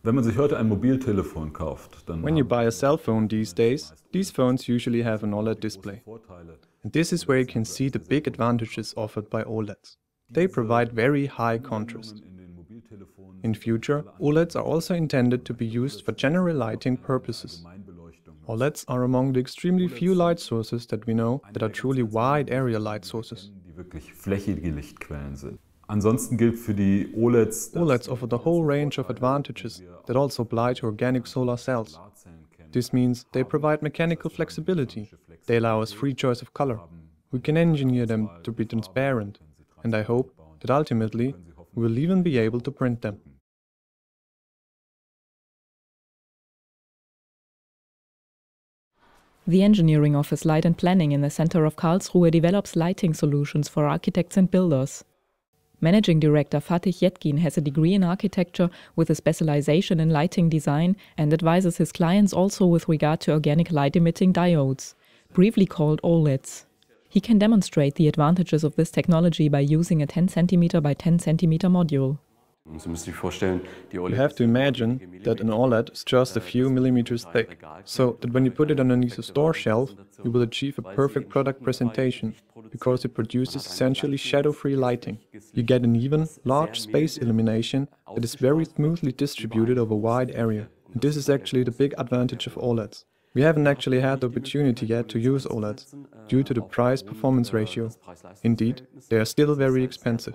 Wenn man sich heute ein Mobiltelefon kauft, dann When you buy a cell phone these days, these phones usually have an OLED display. And this is where you can see the big advantages offered by OLEDs. They provide very high contrast. In future, OLEDs are also intended to be used for general lighting purposes. OLEDs are among the extremely few light sources that we know that are truly wide area light sources. die wirklich flächige Lichtquellen sind. Ansonsten gilt für die OLEDs, OLEDs offer the whole range of advantages that also apply to organic solar cells. This means they provide mechanical flexibility. They allow us free choice of color. We can engineer them to be transparent, and I hope that ultimately we will even be able to print them. The engineering office Light and Planning in the center of Karlsruhe develops lighting solutions for architects and builders. Managing Director Fatih Yetkin has a degree in architecture with a specialization in lighting design and advises his clients also with regard to organic light-emitting diodes, briefly called OLEDs. He can demonstrate the advantages of this technology by using a 10 cm by 10 cm module. You have to imagine that an OLED is just a few millimeters thick, so that when you put it underneath a store shelf, you will achieve a perfect product presentation, because it produces essentially shadow-free lighting. You get an even, large space illumination that is very smoothly distributed over a wide area. And this is actually the big advantage of OLEDs. We haven't actually had the opportunity yet to use OLEDs, due to the price-performance ratio. Indeed, they are still very expensive.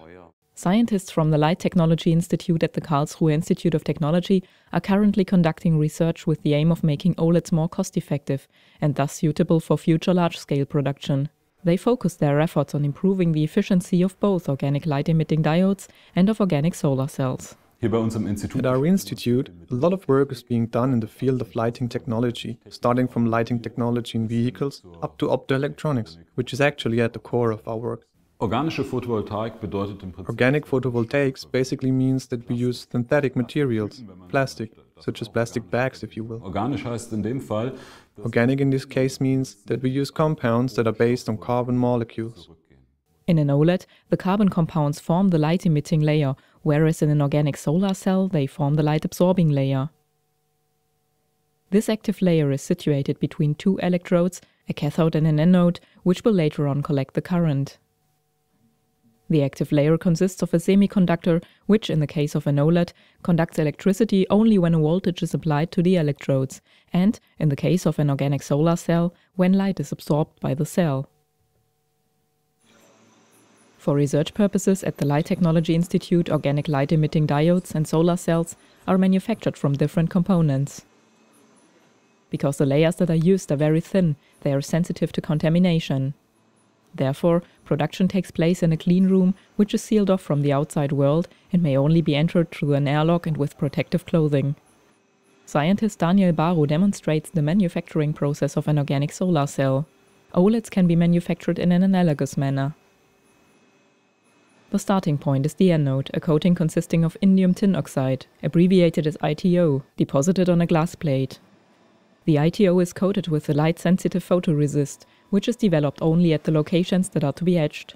Scientists from the Light Technology Institute at the Karlsruhe Institute of Technology are currently conducting research with the aim of making OLEDs more cost-effective and thus suitable for future large-scale production. They focus their efforts on improving the efficiency of both organic light-emitting diodes and of organic solar cells. hier bei uns im Institut, At our institute, a lot of work is being done in the field of lighting technology, starting from lighting technology in vehicles up to optoelectronics, which is actually at the core of our work. organische Photovoltaik bedeutet im Prinzip, Organic photovoltaics basically means that we use synthetic materials, plastic, such as plastic bags if you will. organisch heißt in dem Fall, Organic in this case means that we use compounds that are based on carbon molecules. In an OLED, the carbon compounds form the light-emitting layer, whereas in an organic solar cell they form the light-absorbing layer. This active layer is situated between two electrodes, a cathode and an anode, which will later on collect the current. The active layer consists of a semiconductor, which, in the case of an OLED, conducts electricity only when a voltage is applied to the electrodes, and, in the case of an organic solar cell, when light is absorbed by the cell. For research purposes at the Light Technology Institute, organic light-emitting diodes and solar cells are manufactured from different components. Because the layers that are used are very thin, they are sensitive to contamination. Therefore, production takes place in a clean room, which is sealed off from the outside world and may only be entered through an airlock and with protective clothing. Scientist Daniel Baru demonstrates the manufacturing process of an organic solar cell. OLEDs can be manufactured in an analogous manner. The starting point is the anode, a coating consisting of indium tin oxide, abbreviated as ITO, deposited on a glass plate. The ITO is coated with a light-sensitive photoresist, which is developed only at the locations that are to be etched.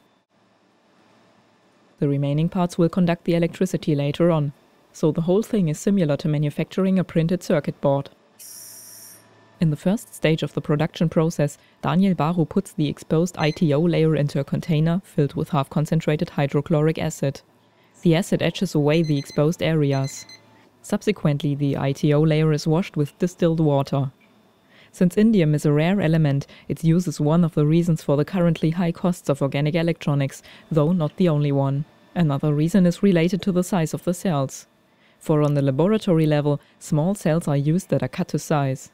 The remaining parts will conduct the electricity later on, so the whole thing is similar to manufacturing a printed circuit board. In the first stage of the production process, Daniel Baru puts the exposed ITO layer into a container filled with half-concentrated hydrochloric acid. The acid etches away the exposed areas. Subsequently, the ITO layer is washed with distilled water. Since indium is a rare element, its use is one of the reasons for the currently high costs of organic electronics, though not the only one. Another reason is related to the size of the cells. For on the laboratory level, small cells are used that are cut to size.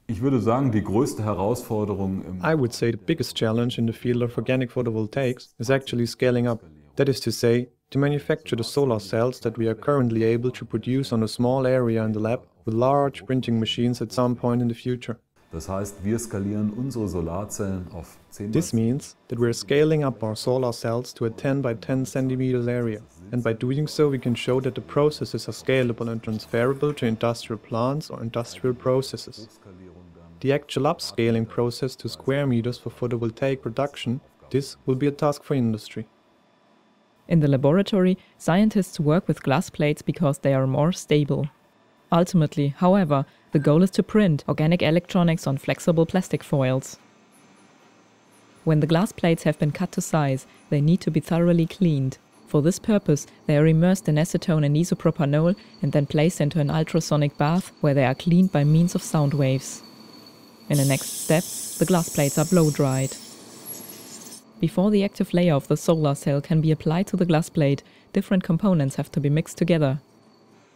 ich würde sagen, die größte Herausforderung I would say the biggest challenge in the field of organic photovoltaics is actually scaling up. That is to say, to manufacture the solar cells that we are currently able to produce on a small area in the lab with large printing machines at some point in the future. Das heißt, wir skalieren unsere Solarzellen auf 10 This means that we're scaling up our solar cells to a 10 by 10 centimeters area, and by doing so we can show that the processes are scalable and transferable to industrial plants or industrial processes. The actual upscaling process to square meters for photovoltaic production, this will be a task for industry. In the laboratory, scientists work with glass plates because they are more stable. Ultimately, however, the goal is to print organic electronics on flexible plastic foils. When the glass plates have been cut to size, they need to be thoroughly cleaned. For this purpose, they are immersed in acetone and isopropanol and then placed into an ultrasonic bath where they are cleaned by means of sound waves. In the next step, the glass plates are blow-dried. Before the active layer of the solar cell can be applied to the glass plate, different components have to be mixed together.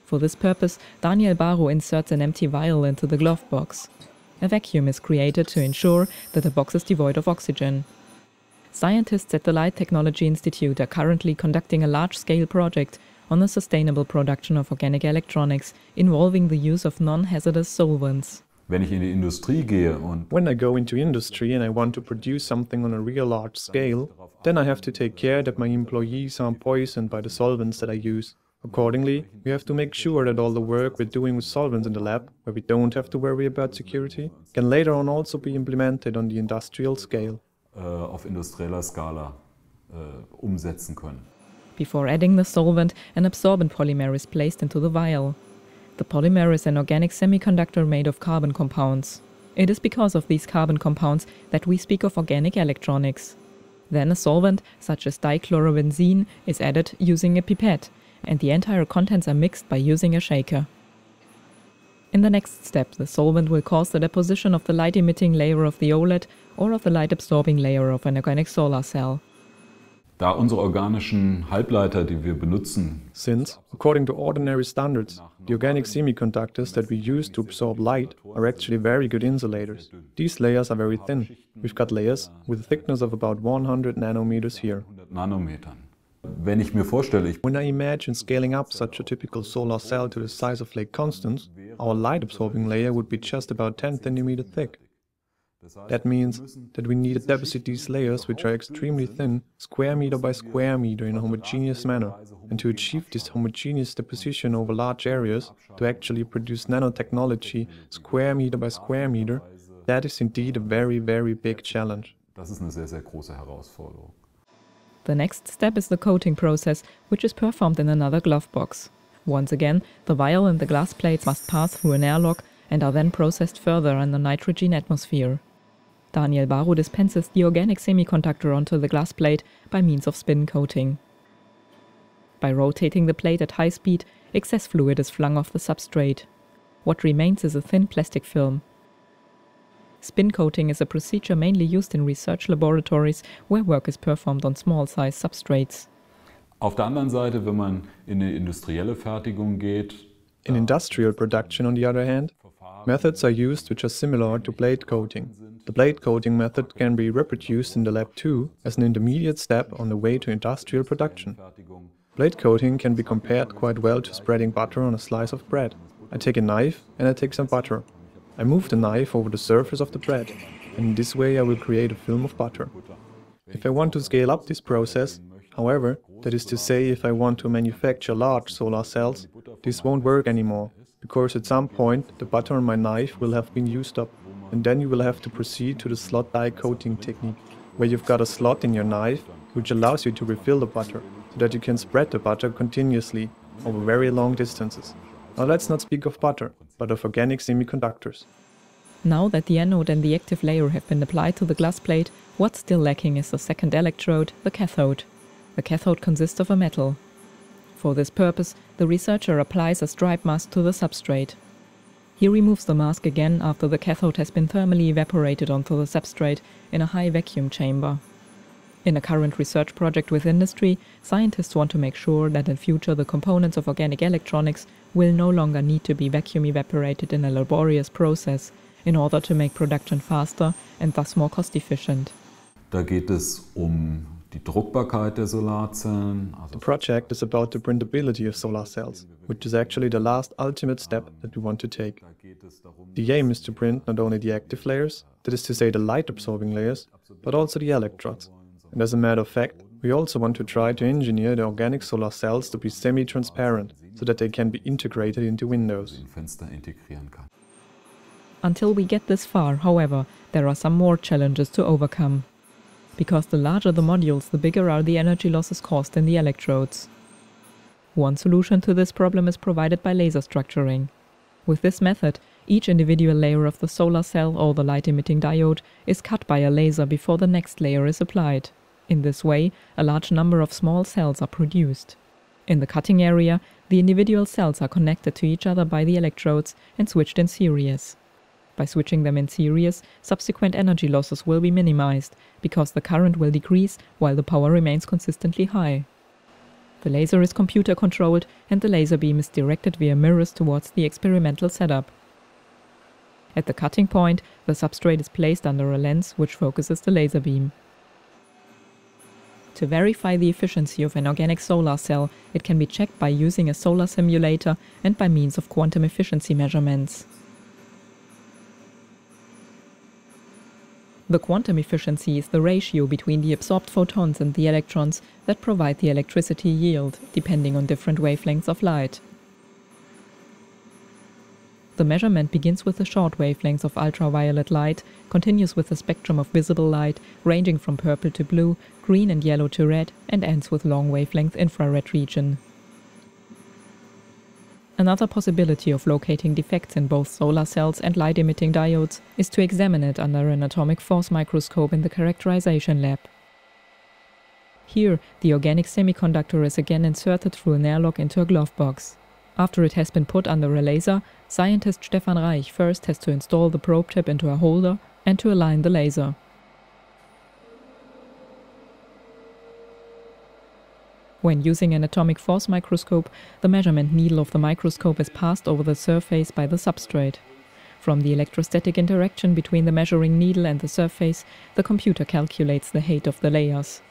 For this purpose, Daniel Baro inserts an empty vial into the glove box. A vacuum is created to ensure that the box is devoid of oxygen. Scientists at the Light Technology Institute are currently conducting a large-scale project on the sustainable production of organic electronics involving the use of non-hazardous solvents. Wenn ich in die Industrie gehe und When I go into industry and I want to produce something on a real large scale, then I have to take care that my employees aren't poisoned by the solvents that I use. Accordingly, we have to make sure that all the work we're doing with solvents in the lab, where we don't have to worry about security, can later on also be implemented on the industrial scale. Auf industrieller Skala umsetzen können. Before adding the solvent, an absorbent polymer is placed into the vial. The polymer is an organic semiconductor made of carbon compounds. It is because of these carbon compounds that we speak of organic electronics. Then a solvent, such as dichlorobenzene, is added using a pipette, and the entire contents are mixed by using a shaker. In the next step, the solvent will cause the deposition of the light-emitting layer of the OLED or of the light-absorbing layer of an organic solar cell. Da unsere organischen Halbleiter, die wir benutzen, Since, according to ordinary standards, the organic semiconductors that we use to absorb light are actually very good insulators. These layers are very thin. We've got layers with a thickness of about 100 nanometers here. 100 Nanometern. Wenn ich mir vorstelle, When I imagine scaling up such a typical solar cell to the size of Lake Constance, our light-absorbing layer would be just about 10 centimeters thick. That means that we need to deposit these layers, which are extremely thin, square meter by square meter in a homogeneous manner. And to achieve this homogeneous deposition over large areas, to actually produce nanotechnology square meter by square meter, that is indeed a very, very big challenge. das ist eine sehr, sehr große Herausforderung. The next step is the coating process, which is performed in another glove box. Once again, the vial and the glass plates must pass through an airlock and are then processed further in the nitrogen atmosphere. Daniel Baro dispenses the organic semiconductor onto the glass plate by means of spin coating. By rotating the plate at high speed, excess fluid is flung off the substrate. What remains is a thin plastic film. Spin coating is a procedure mainly used in research laboratories where work is performed on small-size substrates. Auf der anderen Seite, wenn man in die industrielle Fertigung geht, In industrial production, on the other hand, methods are used which are similar to plate coating. The plate coating method can be reproduced in the lab too as an intermediate step on the way to industrial production. Plate coating can be compared quite well to spreading butter on a slice of bread. I take a knife and I take some butter. I move the knife over the surface of the bread, and in this way I will create a film of butter. If I want to scale up this process, however, that is to say if I want to manufacture large solar cells, this won't work anymore, because at some point the butter on my knife will have been used up, and then you will have to proceed to the slot die coating technique, where you've got a slot in your knife which allows you to refill the butter, so that you can spread the butter continuously over very long distances. Now let's not speak of butter, but of organic semiconductors. Now that the anode and the active layer have been applied to the glass plate, what's still lacking is the second electrode, the cathode. The cathode consists of a metal. For this purpose, the researcher applies a stripe mask to the substrate. He removes the mask again after the cathode has been thermally evaporated onto the substrate in a high vacuum chamber. In a current research project with industry, scientists want to make sure that in future the components of organic electronics will no longer need to be vacuum evaporated in a laborious process in order to make production faster and thus more cost efficient. da geht es die Druckbarkeit der Solarzellen. The project is about the printability of solar cells, which is actually the last ultimate step that we want to take. The aim is to print not only the active layers, that is to say the light-absorbing layers, but also the electrodes. And as a matter of fact, we also want to try to engineer the organic solar cells to be semi-transparent, so that they can be integrated into windows. Until we get this far, however, there are some more challenges to overcome. Because the larger the modules, the bigger are the energy losses caused in the electrodes. One solution to this problem is provided by laser structuring. With this method, each individual layer of the solar cell or the light-emitting diode is cut by a laser before the next layer is applied. In this way, a large number of small cells are produced. In the cutting area, the individual cells are connected to each other by the electrodes and switched in series. By switching them in series, subsequent energy losses will be minimized, because the current will decrease while the power remains consistently high. The laser is computer-controlled and the laser beam is directed via mirrors towards the experimental setup. At the cutting point, the substrate is placed under a lens which focuses the laser beam. To verify the efficiency of an organic solar cell, it can be checked by using a solar simulator and by means of quantum efficiency measurements. The quantum efficiency is the ratio between the absorbed photons and the electrons that provide the electricity yield, depending on different wavelengths of light. The measurement begins with the short wavelengths of ultraviolet light, continues with a spectrum of visible light, ranging from purple to blue, green and yellow to red, and ends with long wavelength infrared region. Another possibility of locating defects in both solar cells and light-emitting diodes is to examine it under an atomic force microscope in the characterization lab. Here, the organic semiconductor is again inserted through an airlock into a glove box. After it has been put under a laser, scientist Stefan Reich first has to install the probe tip into a holder and to align the laser. When using an atomic force microscope, the measurement needle of the microscope is passed over the surface by the substrate. From the electrostatic interaction between the measuring needle and the surface, the computer calculates the height of the layers.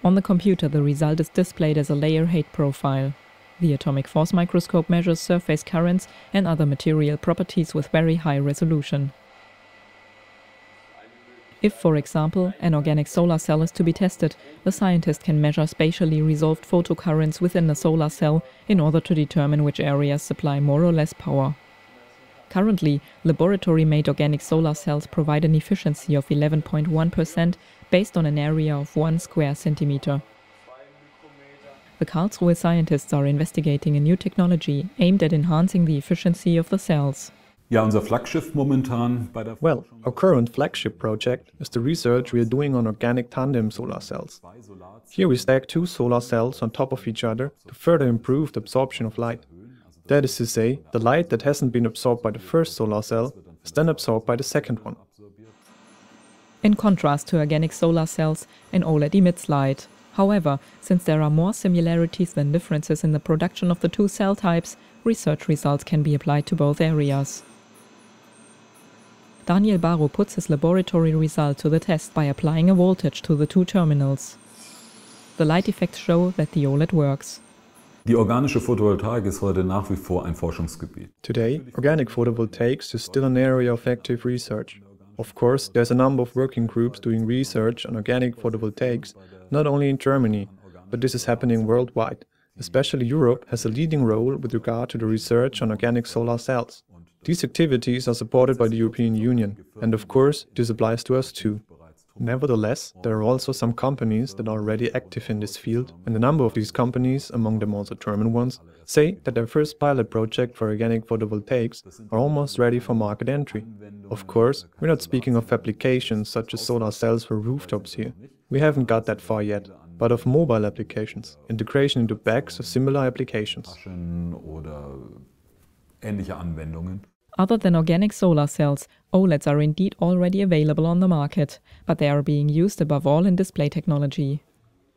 On the computer, the result is displayed as a layer height profile. The atomic force microscope measures surface currents and other material properties with very high resolution. If, for example, an organic solar cell is to be tested, the scientist can measure spatially resolved photocurrents within the solar cell in order to determine which areas supply more or less power. Currently, laboratory-made organic solar cells provide an efficiency of 11.1% based on an area of 1 square centimeter. The Karlsruhe scientists are investigating a new technology aimed at enhancing the efficiency of the cells. Ja, unser Flaggschiff momentan bei der Well, our current flagship project is the research we are doing on organic tandem solar cells. Here we stack 2 solar cells on top of each other to further improve the absorption of light. That is to say, the light that hasn't been absorbed by the first solar cell is then absorbed by the second one. In contrast to organic solar cells, an OLED emits light. However, since there are more similarities than differences in the production of the 2 cell types, research results can be applied to both areas. Daniel Barrow puts his laboratory result to the test by applying a voltage to the 2 terminals. The light effects show that the OLED works. Die organische Photovoltaik ist heute nach wie vor ein Forschungsgebiet. Today, organic photovoltaics is still an area of active research. Of course, there's a number of working groups doing research on organic photovoltaics, not only in Germany, but this is happening worldwide. Especially Europe has a leading role with regard to the research on organic solar cells. These activities are supported by the European Union, and of course, this applies to us too. Nevertheless, there are also some companies that are already active in this field, and a number of these companies, among them also German ones, say that their first pilot project for organic photovoltaics are almost ready for market entry. Of course, we're not speaking of applications such as solar cells for rooftops here. We haven't got that far yet, but of mobile applications, integration into bags of similar applications. Oder ähnliche Anwendungen. Other than organic solar cells, OLEDs are indeed already available on the market, but they are being used above all in display technology.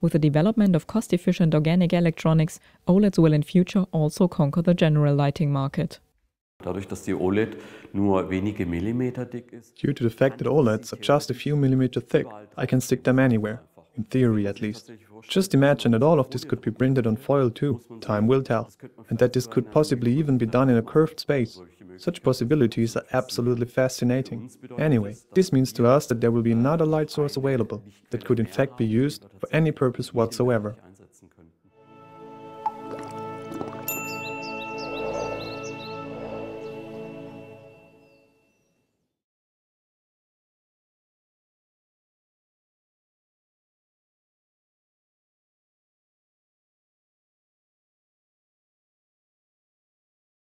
With the development of cost-efficient organic electronics, OLEDs will in future also conquer the general lighting market. Dadurch, dass die OLED nur wenige Millimeter dick ist. Due to the fact that OLEDs are just a few millimeters thick, I can stick them anywhere, in theory at least. Just imagine that all of this could be printed on foil too, time will tell, and that this could possibly even be done in a curved space. Such possibilities are absolutely fascinating. Anyway, this means to us that there will be another light source available that could in fact be used for any purpose whatsoever.